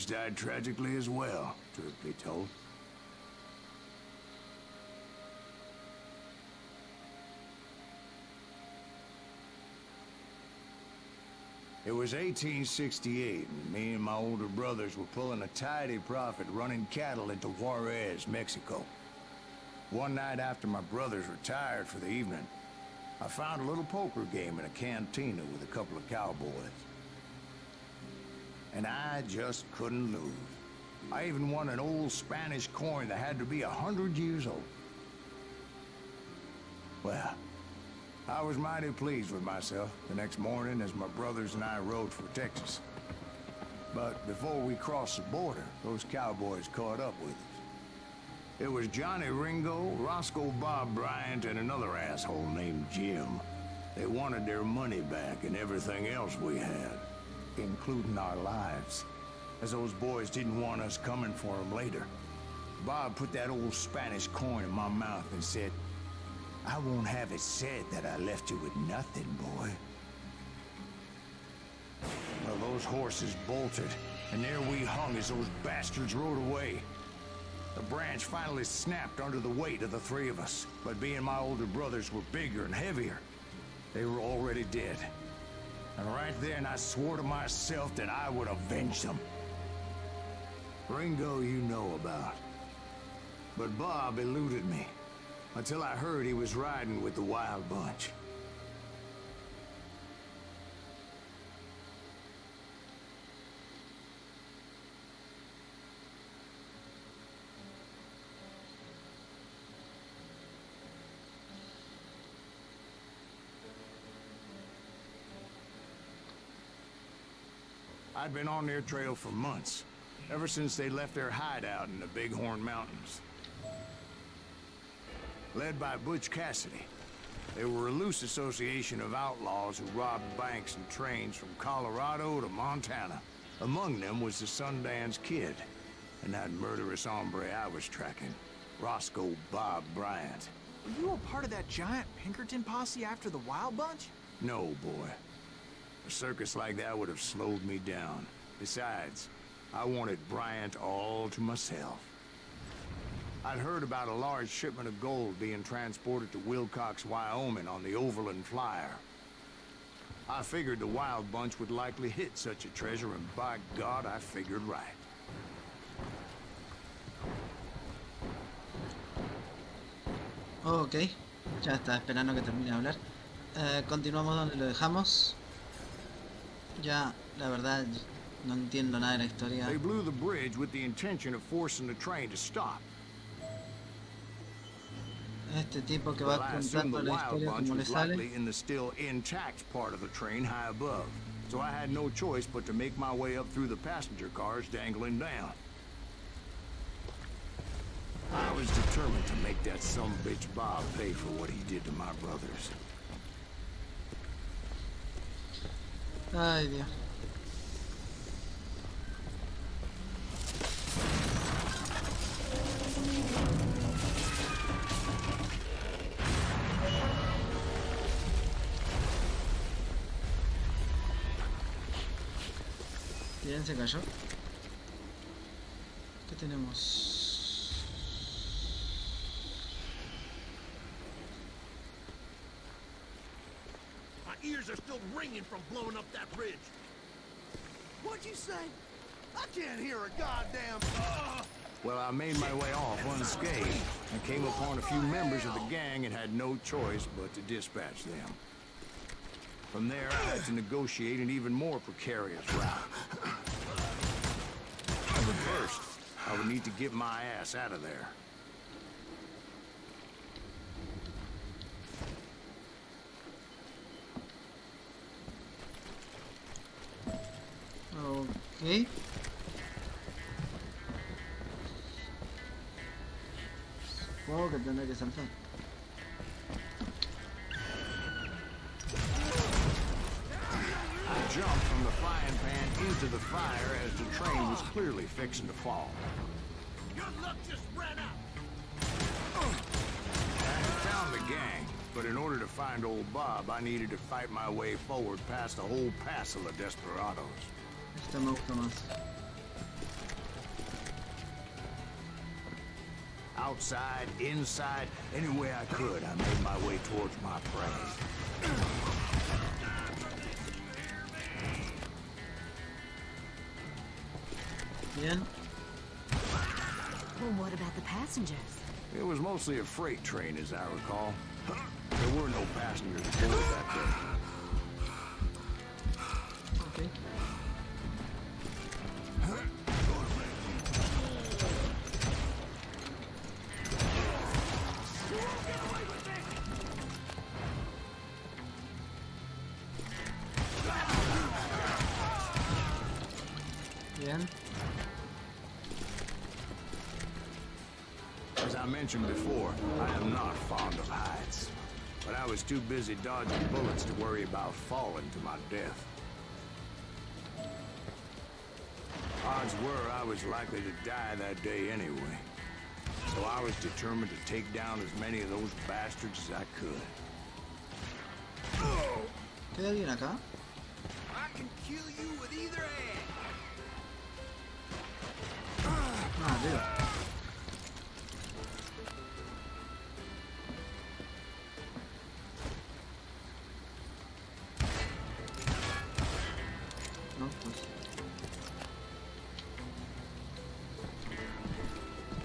died tragically as well, truth be told. It was 1868, and me and my older brothers were pulling a tidy profit running cattle into Juarez, Mexico. One night after my brothers retired for the evening, I found a little poker game in a cantina with a couple of cowboys. And I just couldn't lose. I even won an old Spanish coin that had to be 100 years old. Well, I was mighty pleased with myself the next morning as my brothers and I rode for Texas. But before we crossed the border, those cowboys caught up with us. It was Johnny Ringo, Roscoe Bob Bryant, and another asshole named Jim. They wanted their money back and everything else we had, including our lives, as those boys didn't want us coming for them later. Bob put that old Spanish coin in my mouth and said, "I won't have it said that I left you with nothing, boy." Well, those horses bolted, and there we hung as those bastards rode away. The branch finally snapped under the weight of the three of us, but being my older brothers were bigger and heavier, they were already dead. And right then I swore to myself that I would avenge them. Ringo you know about. But Bob eluded me, until I heard he was riding with the Wild Bunch. I'd been on their trail for months, ever since they left their hideout in the Bighorn Mountains. Led by Butch Cassidy, they were a loose association of outlaws who robbed banks and trains from Colorado to Montana. Among them was the Sundance Kid, and that murderous hombre I was tracking, Roscoe Bob Bryant. Were you a part of that giant Pinkerton posse after the Wild Bunch? No, boy. A circus like that would have slowed me down. Besides, I wanted Bryant all to myself. I'd heard about a large shipment of gold being transported to Wilcox, Wyoming on the Overland Flyer. I figured the Wild Bunch would likely hit such a treasure, and by God, I figured right. Ok, ya está esperando que termine de hablar. Continuamos donde lo dejamos. Ya, la verdad, no entiendo nada de la historia. They blew the bridge with the intention of forcing the train to stop. Este tipo que va contando la historia como le sale. In the still intact part of the train high above, so I had no choice but to make my way up through the passenger cars dangling down. I was determined to make that sumbitch Bob pay for what he did to my brothers. Ay, Dios. Bien, se cayó. ¿Qué tenemos? My ears are still ringing from blowing up that bridge. What'd you say? I can't hear a goddamn... Well, I made my way off unscathed and came upon a few members of the gang and had no choice but to dispatch them. From there, I had to negotiate an even more precarious route. But first, I would need to get my ass out of there. Ok. Supongo que tendré que saltar. I jumped from the frying pan into the fire as the train was clearly fixing to fall. Your luck just ran out. I had found the gang, but in order to find old Bob, I needed to fight my way forward past a whole passel of desperados. Esto me gusta más. Outside, inside, any way I could, I made my way towards my prey. Bien. Well, what about the passengers? It was mostly a freight train, as I recall. There were no passengers aboard that day. Ok. Bien. As I mentioned before, I am not fond of heights. But I was too busy dodging bullets to worry about falling to my death. Odds were I was likely to die that day anyway. So I was determined to take down as many of those bastards as I could. ¿Queda alguien acá? I can kill you with either hand. Ah, tío. No, pues.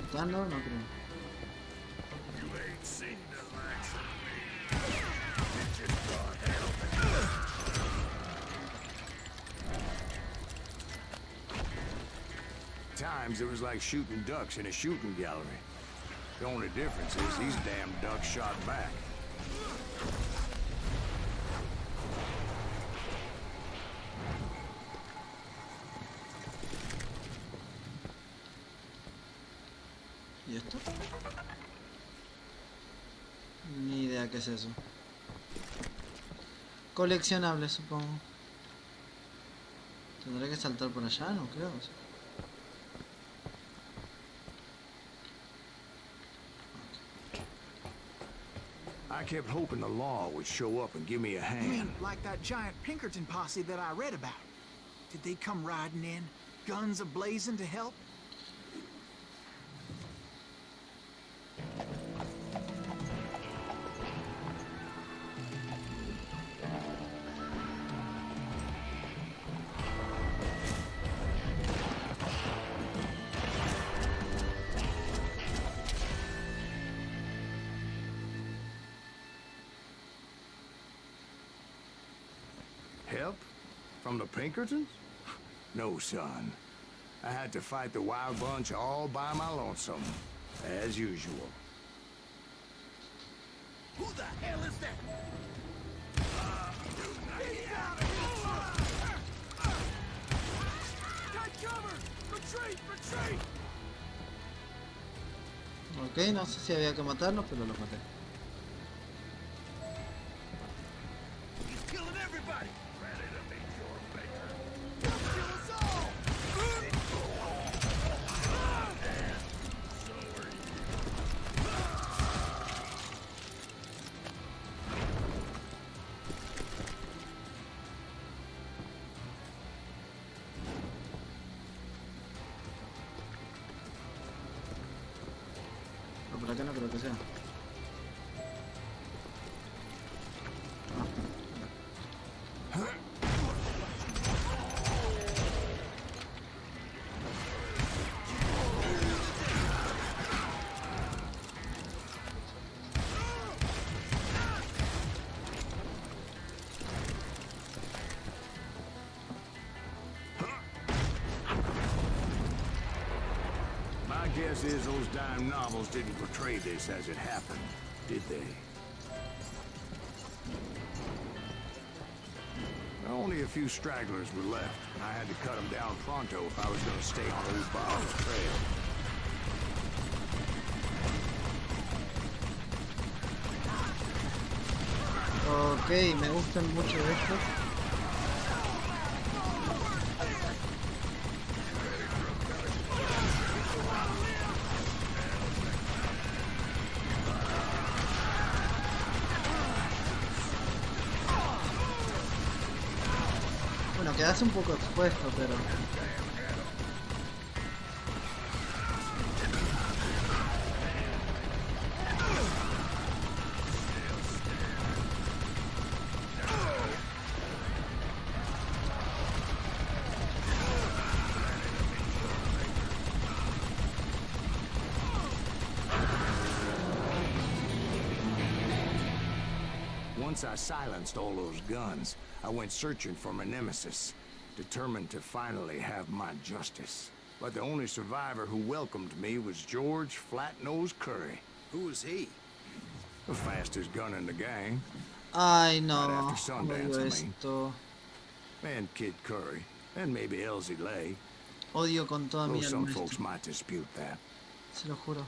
¿Estando? No creo. You ain't seen the likes of me. You just got help. Times it was like shooting ducks in a shooting gallery. The only difference is these damn ducks shot back. ¿Y esto? Ni idea qué es eso. Coleccionable, supongo. ¿Tendré que saltar por allá? No creo. O sea. I kept hoping the law would show up and give me a You hand. mean like that giant Pinkerton posse that I read about? Did they come riding in, guns a-blazing to help? Help? From the Pinkertons? No, son. I had to fight the wild bunch all by my lonesome, as usual. Who the hell is that? Take cover! Retreat! Retreat! Ok, no sé si había que matarlos, pero los maté. He's killing everybody! Ready to meet your maker. He'll kill us all! So are you. Pero por acá no creo que sea. My guess is those dime novels didn't portray this as it happened, did they? Only a few stragglers were left. I had to cut them down pronto if I was going to stay on old Bob's trail. Ok, me gustan mucho estos. Bueno, quedas un poco expuesto, pero... Once I silenced all those guns, I went searching for my nemesis, determined to finally have my justice. But the only survivor who welcomed me was George Flat-Nosed Curry. Who was he? The fastest gun in the gang. Ay, no. Right after Sundance, Odio I mean. esto. And Kid Curry. And maybe Elsie Lay. Odio con toda Though mi some alma folks esto. might dispute that. Se lo juro.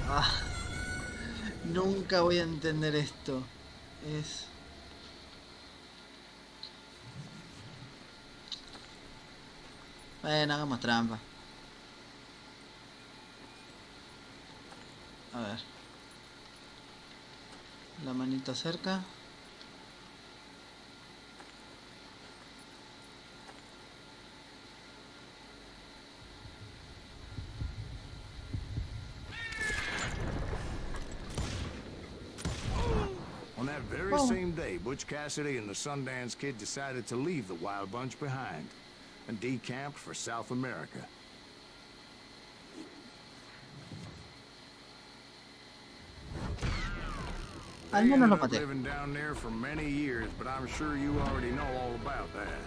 Ah, nunca voy a entender esto. Es... Bueno, hagamos trampa. A ver. La manita cerca. On that very same day, Butch Cassidy and the Sundance Kid decided to leave the Wild Bunch behind and decamped for South America. Al They menos lo ended up maté. living down there for many years, but I'm sure you already know all about that.